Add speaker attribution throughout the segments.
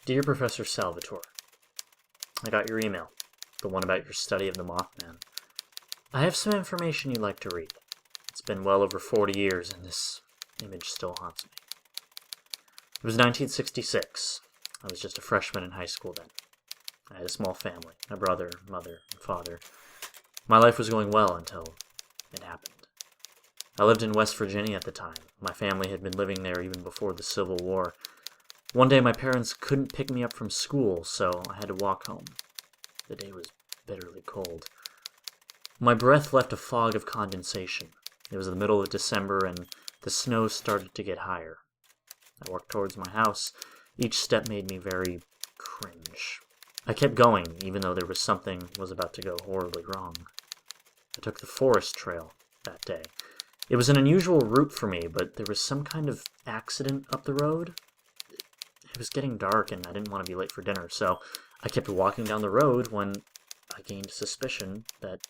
Speaker 1: Dear Professor Salvatore, I got your email, the one about your study of the Mothman. I have some information you'd like to read. It's been well over 40 years, and this image still haunts me. It was 1966. I was just a freshman in high school then. I had a small family, a brother, mother, and father. My life was going well until it happened. I lived in West Virginia at the time. My family had been living there even before the Civil War. One day my parents couldn't pick me up from school, so I had to walk home. The day was bitterly cold. My breath left a fog of condensation. It was the middle of December, and the snow started to get higher. I walked towards my house. Each step made me very cringe. I kept going, even though there was something was about to go horribly wrong. I took the forest trail that day. It was an unusual route for me, but there was some kind of accident up the road. It was getting dark, and I didn't want to be late for dinner, so I kept walking down the road when I gained suspicion that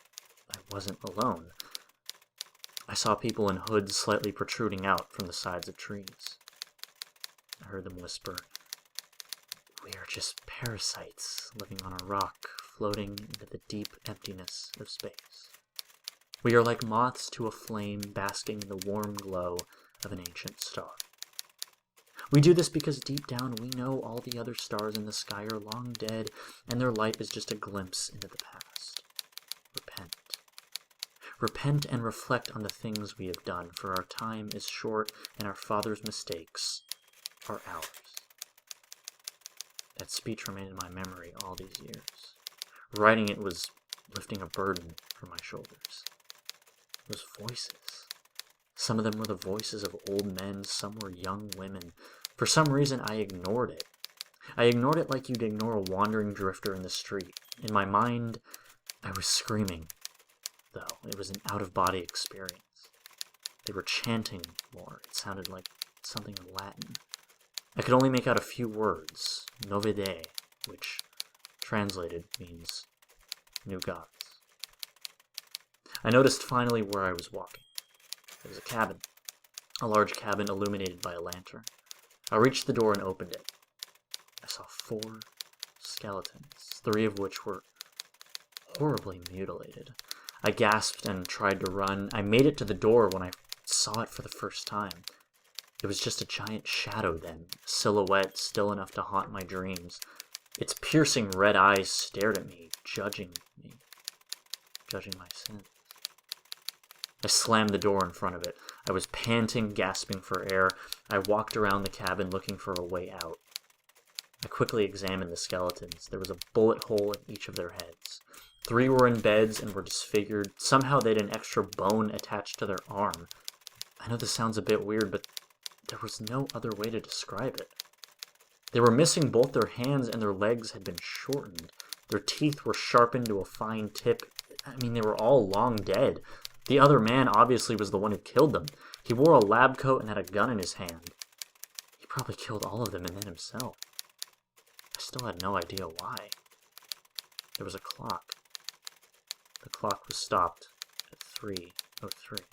Speaker 1: I wasn't alone. I saw people in hoods slightly protruding out from the sides of trees. I heard them whisper, "We are just parasites living on a rock, floating into the deep emptiness of space. We are like moths to a flame, basking in the warm glow of an ancient star. We do this because deep down we know all the other stars in the sky are long dead, and their light is just a glimpse into the past. Repent. Repent and reflect on the things we have done, for our time is short, and our Father's mistakes are ours." That speech remained in my memory all these years. Writing it was lifting a burden from my shoulders. Those voices. Some of them were the voices of old men, some were young women. For some reason, I ignored it. I ignored it like you'd ignore a wandering drifter in the street. In my mind, I was screaming, though. It was an out-of-body experience. They were chanting more. It sounded like something in Latin. I could only make out a few words. Novide, which translated means new gods. I noticed finally where I was walking. It was a cabin. A large cabin illuminated by a lantern. I reached the door and opened it. I saw 4 skeletons, 3 of which were horribly mutilated. I gasped and tried to run. I made it to the door when I saw it for the first time. It was just a giant shadow then, a silhouette still enough to haunt my dreams. Its piercing red eyes stared at me, judging my sins. I slammed the door in front of it. I was panting, gasping for air. I walked around the cabin looking for a way out. I quickly examined the skeletons. There was a bullet hole in each of their heads. 3 were in beds and were disfigured. Somehow they had an extra bone attached to their arm. I know this sounds a bit weird, but there was no other way to describe it. They were missing both their hands, and their legs had been shortened. Their teeth were sharpened to a fine tip. They were all long dead. The other man obviously was the one who killed them. He wore a lab coat and had a gun in his hand. He probably killed all of them and then himself. I still had no idea why. There was a clock. The clock was stopped at 3:03.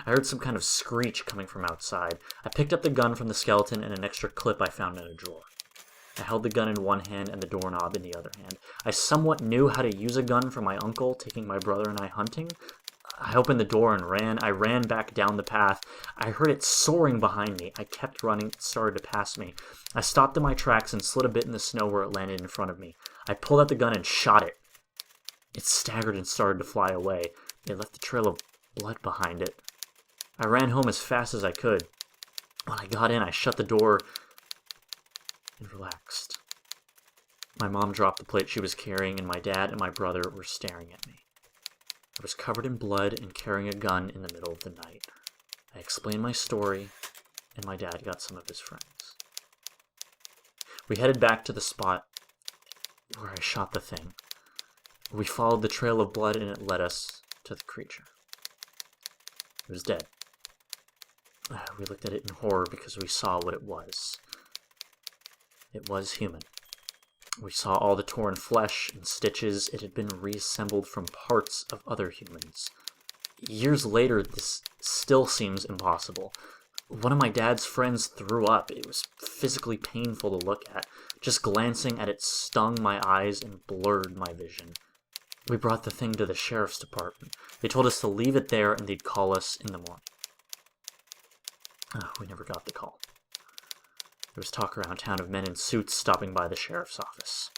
Speaker 1: I heard some kind of screech coming from outside. I picked up the gun from the skeleton and an extra clip I found in a drawer. I held the gun in one hand and the doorknob in the other hand. I somewhat knew how to use a gun from my uncle, taking my brother and I hunting. I opened the door and ran. I ran back down the path. I heard it soaring behind me. I kept running. It started to pass me. I stopped in my tracks and slid a bit in the snow where it landed in front of me. I pulled out the gun and shot it. It staggered and started to fly away. It left a trail of blood behind it. I ran home as fast as I could. When I got in, I shut the door and relaxed. My mom dropped the plate she was carrying, and my dad and my brother were staring at me. I was covered in blood and carrying a gun in the middle of the night. I explained my story, and my dad got some of his friends. We headed back to the spot where I shot the thing. We followed the trail of blood, and it led us to the creature. It was dead. We looked at it in horror because we saw what it was. It was human. We saw all the torn flesh and stitches. It had been reassembled from parts of other humans. Years later, this still seems impossible. One of my dad's friends threw up. It was physically painful to look at. Just glancing at it stung my eyes and blurred my vision. We brought the thing to the sheriff's department. They told us to leave it there and they'd call us in the morning. We never got the call. There was talk around town of men in suits stopping by the sheriff's office.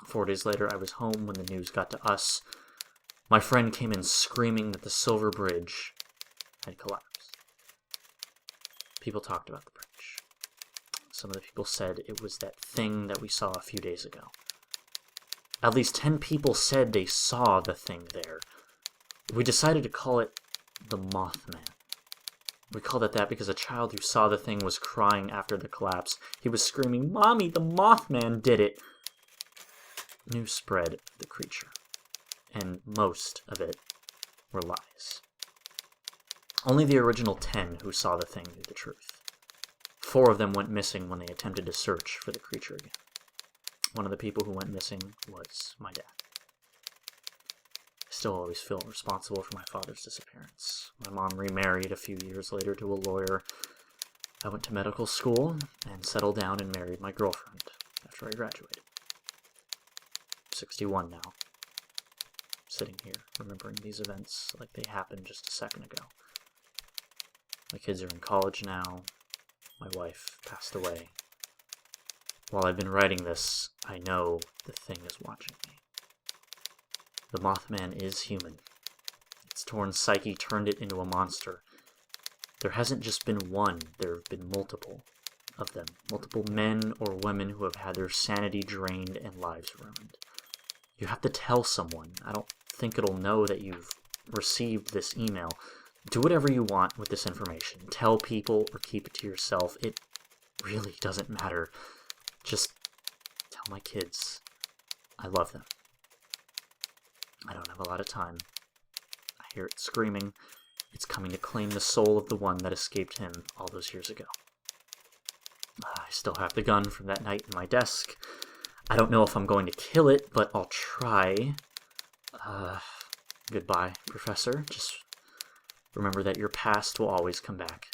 Speaker 1: 4 days later, I was home when the news got to us. My friend came in screaming that the Silver Bridge had collapsed. People talked about the bridge. Some of the people said it was that thing that we saw a few days ago. At least 10 people said they saw the thing there. We decided to call it the Mothman. We called it that because a child who saw the thing was crying after the collapse. He was screaming, "Mommy, the Mothman did it!" News spread of the creature, and most of it were lies. Only the original 10 who saw the thing knew the truth. 4 of them went missing when they attempted to search for the creature again. One of the people who went missing was my dad. I still always feel responsible for my father's disappearance. My mom remarried a few years later to a lawyer. I went to medical school and settled down and married my girlfriend after I graduated. I'm 61 now, sitting here remembering these events like they happened just a second ago. My kids are in college now. My wife passed away. While I've been writing this, I know the thing is watching me. The Mothman is human. Its torn psyche turned it into a monster. There hasn't just been one, there have been multiple of them. Multiple men or women who have had their sanity drained and lives ruined. You have to tell someone. I don't think it'll know that you've received this email. Do whatever you want with this information. Tell people or keep it to yourself. It really doesn't matter. Just tell my kids I love them. I don't have a lot of time. I hear it screaming. It's coming to claim the soul of the one that escaped him all those years ago. I still have the gun from that night in my desk. I don't know if I'm going to kill it, but I'll try. Goodbye, Professor. Just remember that your past will always come back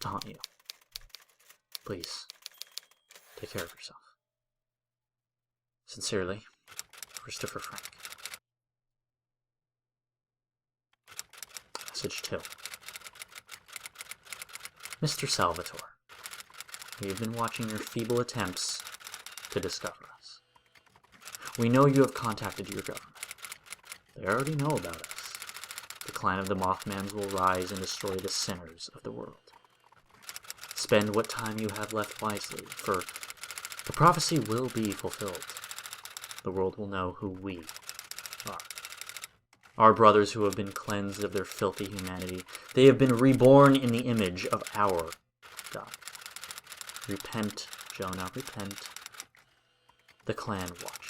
Speaker 1: to haunt you. Please, take care of yourself. Sincerely, Christopher Frank. Message 2. Mr. Salvatore, we have been watching your feeble attempts to discover us. We know you have contacted your government. They already know about us. The clan of the Mothmans will rise and destroy the sinners of the world. Spend what time you have left wisely, for the prophecy will be fulfilled. The world will know who we are. Our brothers who have been cleansed of their filthy humanity, they have been reborn in the image of our God. Repent, Jonah, repent. The clan watches.